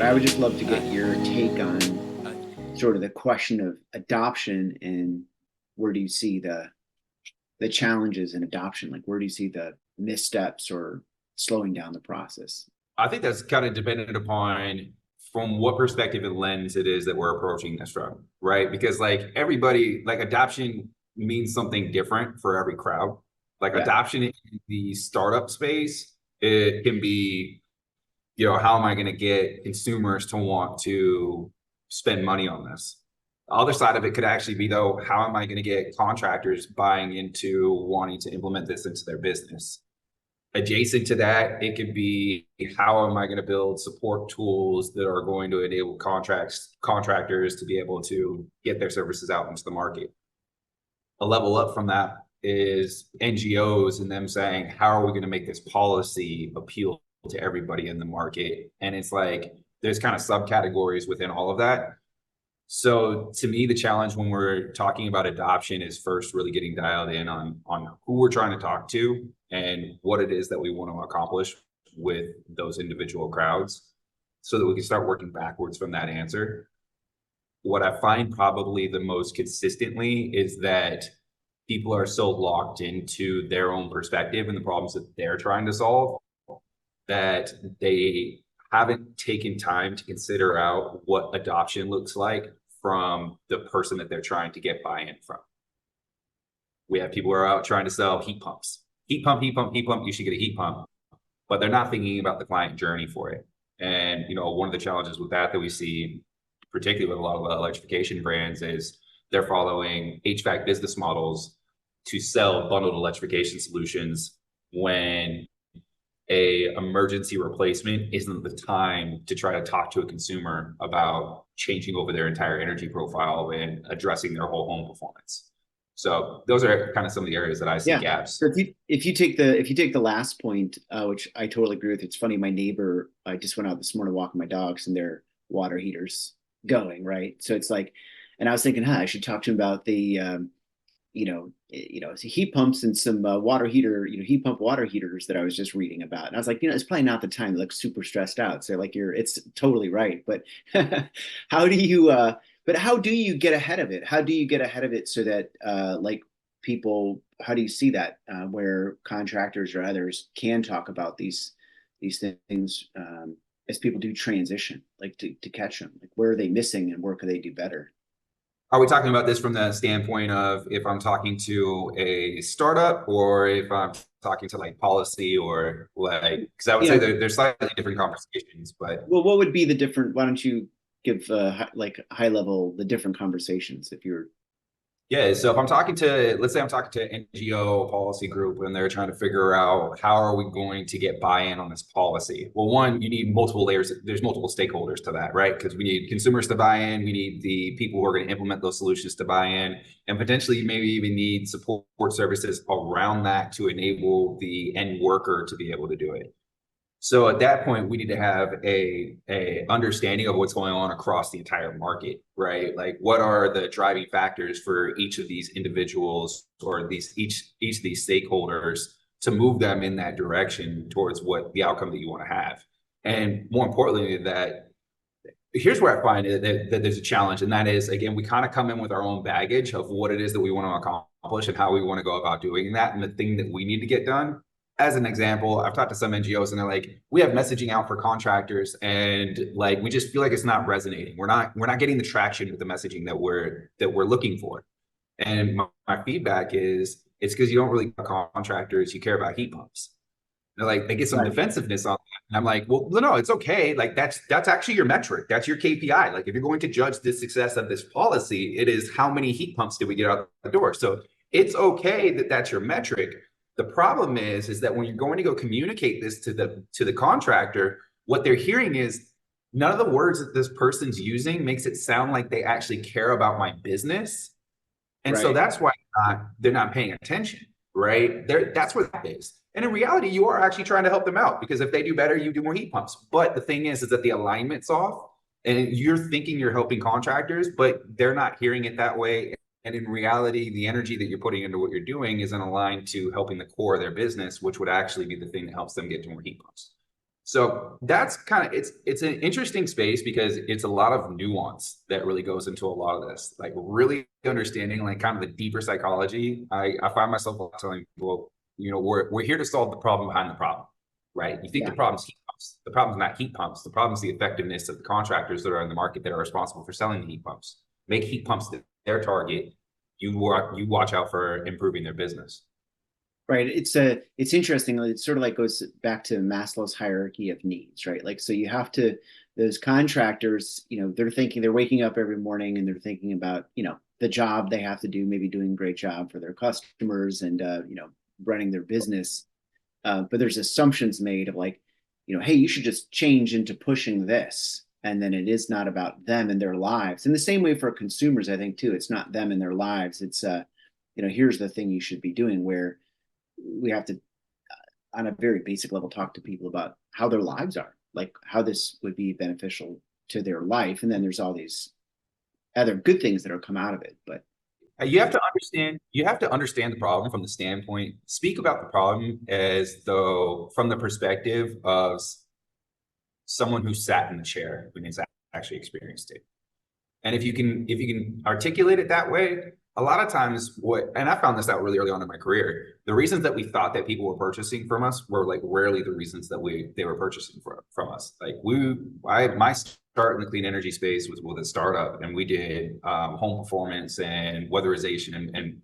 But I would just love to get your take on sort of the question of adoption and where do you see the challenges in adoption? Like where do you see the missteps or slowing down the process? I think that's kind of dependent upon from what perspective and lens it is that we're approaching this from, right? Because like everybody, like adoption means something different for every crowd. Like Yeah. adoption in the startup space, it can be, how am I going to get consumers to want to spend money on this? The other side of it could actually be though, how am I going to get contractors buying into wanting to implement this into their business? Adjacent to that, it could be how am I going to build support tools that are going to enable contractors to be able to get their services out into the market. A level up from that is NGOs and them saying, how are we going to make this policy appeal to everybody in the market? And it's like there's kind of subcategories within all of that. So to me, the challenge when we're talking about adoption is first really getting dialed in on who we're trying to talk to and what it is that we want to accomplish with those individual crowds so that we can start working backwards from that answer. What I find probably the most consistently is that people are so locked into their own perspective and the problems that they're trying to solve that they haven't taken time to consider out what adoption looks like from the person that they're trying to get buy-in from. We have people who are out trying to sell heat pumps. Heat pump, heat pump, heat pump, you should get a heat pump. But they're not thinking about the client journey for it. And one of the challenges with that we see, particularly with a lot of the electrification brands, is they're following HVAC business models to sell bundled electrification solutions when a emergency replacement isn't the time to try to talk to a consumer about changing over their entire energy profile and addressing their whole home performance. So those are kind of some of the areas that I see Yeah. gaps. So if you take the last point, which I totally agree with, it's funny. My neighbor, I just went out this morning walking my dogs, and their water heaters going right. So it's like, and I was thinking, I should talk to him about the heat pumps and some water heater, heat pump water heaters that I was just reading about. And I was like, it's probably not the time to look super stressed out. So like it's totally right. But how do you how do you get ahead of it? How do you get ahead of it so that like people, how do you see that where contractors or others can talk about these things as people do transition, like to catch them, like where are they missing and where could they do better? Are we talking about this from the standpoint of if I'm talking to a startup or if I'm talking to like policy or like, because I would say Yeah. there's slightly different conversations, but Well, what would be the different? Why don't you give like high level the different conversations if you're yeah, so if I'm talking to, let's say I'm talking to an NGO policy group and they're trying to figure out how are we going to get buy-in on this policy? Well, one, you need multiple layers. There's multiple stakeholders to that, right? Because we need consumers to buy in, we need the people who are going to implement those solutions to buy in, and potentially maybe even need support services around that to enable the end worker to be able to do it. So at that point, we need to have a understanding of what's going on across the entire market, right? Like what are the driving factors for each of these individuals or each of these stakeholders to move them in that direction towards what the outcome that you want to have. And more importantly, that here's where I find that there's a challenge, and that is, again, we kind of come in with our own baggage of what it is that we want to accomplish and how we want to go about doing that and the thing that we need to get done. As an example, I've talked to some NGOs and they're like, we have messaging out for contractors and like we just feel like it's not resonating. We're not getting the traction with the messaging that we're looking for. And my feedback is it's because you don't really care about contractors, you care about heat pumps. They're like, they get some right. defensiveness on that. And I'm like, well, no, it's okay. Like that's actually your metric. That's your KPI. Like if you're going to judge the success of this policy, it is how many heat pumps did we get out the door. So it's okay that that's your metric. The problem is that when you're going to go communicate this to the contractor, what they're hearing is none of the words that this person's using makes it sound like they actually care about my business. And so Right. that's why they're not paying attention, right? That's what that is. And in reality, you are actually trying to help them out because if they do better, you do more heat pumps. But the thing is that the alignment's off and you're thinking you're helping contractors, but they're not hearing it that way. And in reality, the energy that you're putting into what you're doing isn't aligned to helping the core of their business, which would actually be the thing that helps them get to more heat pumps. So that's kind of it's an interesting space because it's a lot of nuance that really goes into a lot of this. Like really understanding like kind of the deeper psychology. I find myself telling people, we're here to solve the problem behind the problem, right? You think the Yeah. problem's heat pumps. The problem's not heat pumps. The problem's the effectiveness of the contractors that are in the market that are responsible for selling the heat pumps. Make heat pumps their target. You watch out for improving their business. Right. It's interesting. It sort of like goes back to Maslow's hierarchy of needs, right? Like, so you have to, those contractors, they're waking up every morning and they're thinking about, the job they have to do, maybe doing a great job for their customers and, running their business. But there's assumptions made of like, hey, you should just change into pushing this. And then it is not about them and their lives. In the same way for consumers, I think too, it's not them and their lives. It's, here's the thing you should be doing, where we have to, on a very basic level, talk to people about how their lives are, like how this would be beneficial to their life. And then there's all these other good things that will come out of it. But You have to understand the problem from the standpoint, speak about the problem as though from the perspective of someone who sat in the chair when it's actually experienced it. And if you can articulate it that way, a lot of times and I found this out really early on in my career, the reasons that we thought that people were purchasing from us were like rarely the reasons that they were purchasing from us. Like my start in the clean energy space was with a startup, and we did home performance and weatherization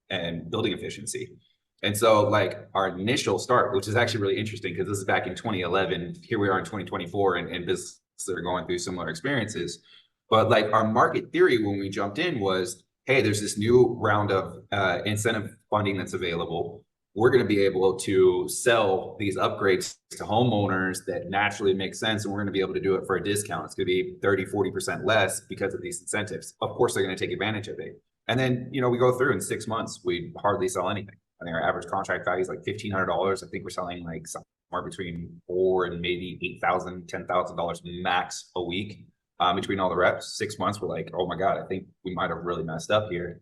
and building efficiency. And so like our initial start, which is actually really interesting because this is back in 2011, here we are in 2024 and businesses that are going through similar experiences. But like our market theory when we jumped in was, hey, there's this new round of incentive funding that's available. We're going to be able to sell these upgrades to homeowners that naturally make sense. And we're going to be able to do it for a discount. It's going to be 30-40% less because of these incentives. Of course, they're going to take advantage of it. And then, we go through in 6 months, we hardly sell anything. I think our average contract value is like $1,500. I think we're selling like somewhere between $4,000 and maybe $8,000, $10,000 max a week. Between all the reps. 6 months, we're like, oh my God, I think we might have really messed up here.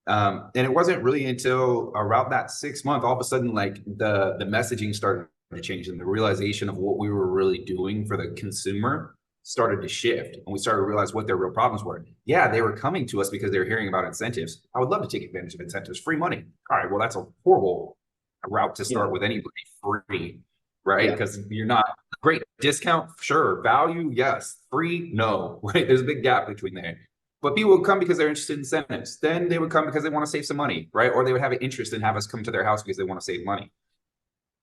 And it wasn't really until around that 6 month, all of a sudden, like the messaging started to change and the realization of what we were really doing for the consumer started to shift. And we started to realize what their real problems were. Yeah, they were coming to us because they were hearing about incentives. I would love to take advantage of incentives, free money. All right, well, that's a horrible route to yeah, start with anybody, free, right? yeah, Because you're not great discount, sure. Value, yes. Free, no. Right? There's a big gap between there. But people would come because they're interested in incentives. Then they would come because they want to save some money, right? Or they would have an interest in have us come to their house because they want to save money.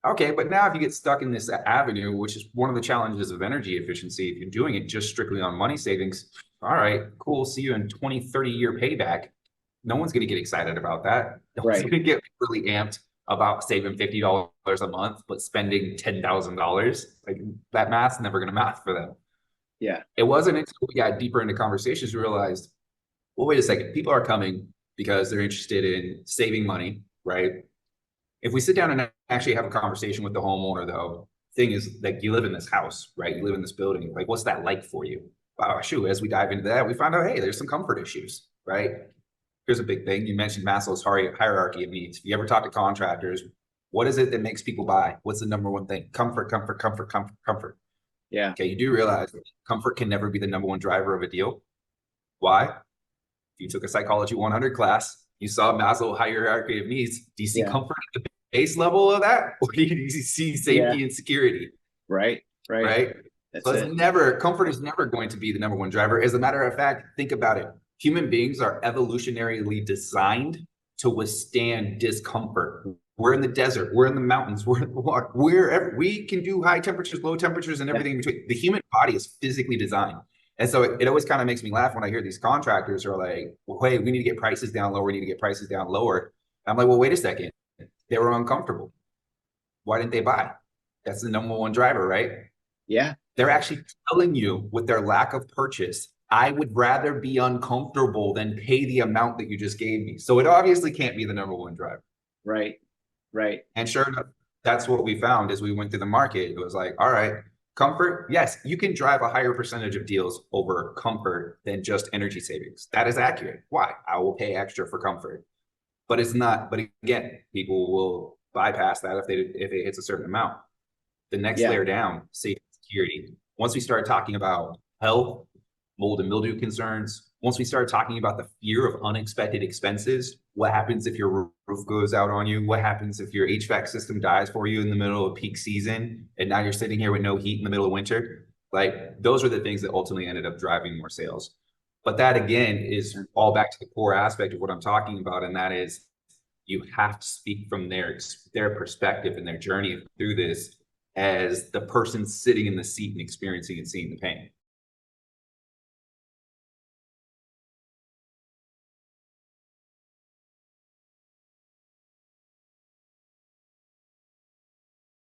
Okay, but now if you get stuck in this avenue, which is one of the challenges of energy efficiency, if you're doing it just strictly on money savings, all right, cool. See you in 20, 30-year payback. No one's going to get excited about that. No one's right. going to get really amped about saving $50 a month, but spending $10,000. Like that math's never going to math for them. Yeah, It wasn't until we got deeper into conversations we realized, well, wait a second. People are coming because they're interested in saving money, right? If we sit down and actually have a conversation with the homeowner, though, thing is like you live in this house, right? You live in this building. Like, what's that like for you? Wow, shoot. As we dive into that, we find out, hey, there's some comfort issues, right? Here's a big thing. You mentioned Maslow's hierarchy of needs. If you ever talk to contractors, what is it that makes people buy? What's the number one thing? Comfort, comfort, comfort, comfort, comfort. yeah, Okay, you do realize comfort can never be the number one driver of a deal. Why? If you took a psychology 100 class, you saw Maslow hierarchy of needs. Do you see yeah, comfort at the base level of that, or do you see yeah. safety and security? Right, right. Right. So That's it's it. never comfort is never going to be the number one driver. As a matter of fact, think about it. Human beings are evolutionarily designed to withstand discomfort. We're in the desert, we're in the mountains, we're in the water, wherever we can do high temperatures, low temperatures, and Yeah, everything in between. The human body is physically designed. And so it always kind of makes me laugh when I hear these contractors are like, well, hey, we need to get prices down lower, we need to get prices down lower. I'm like, well, wait a second. They were uncomfortable. Why didn't they buy? That's the number one driver, right? yeah, They're actually telling you with their lack of purchase, I would rather be uncomfortable than pay the amount that you just gave me. So it obviously can't be the number one driver. right, right. And sure enough, that's what we found as we went through the market. It was like, all right, comfort. Yes, you can drive a higher percentage of deals over comfort than just energy savings. That is accurate. Why? I will pay extra for comfort. But it's not, but again, people will bypass that if it hits a certain amount. The next Yeah. layer down, safety and security. Once we start talking about health, mold and mildew concerns, once we start talking about the fear of unexpected expenses, what happens if your roof goes out on you? What happens if your HVAC system dies for you in the middle of peak season and now you're sitting here with no heat in the middle of winter? Like those are the things that ultimately ended up driving more sales. But that again is all back to the core aspect of what I'm talking about, and that is you have to speak from their perspective and their journey through this as the person sitting in the seat and experiencing and seeing the pain.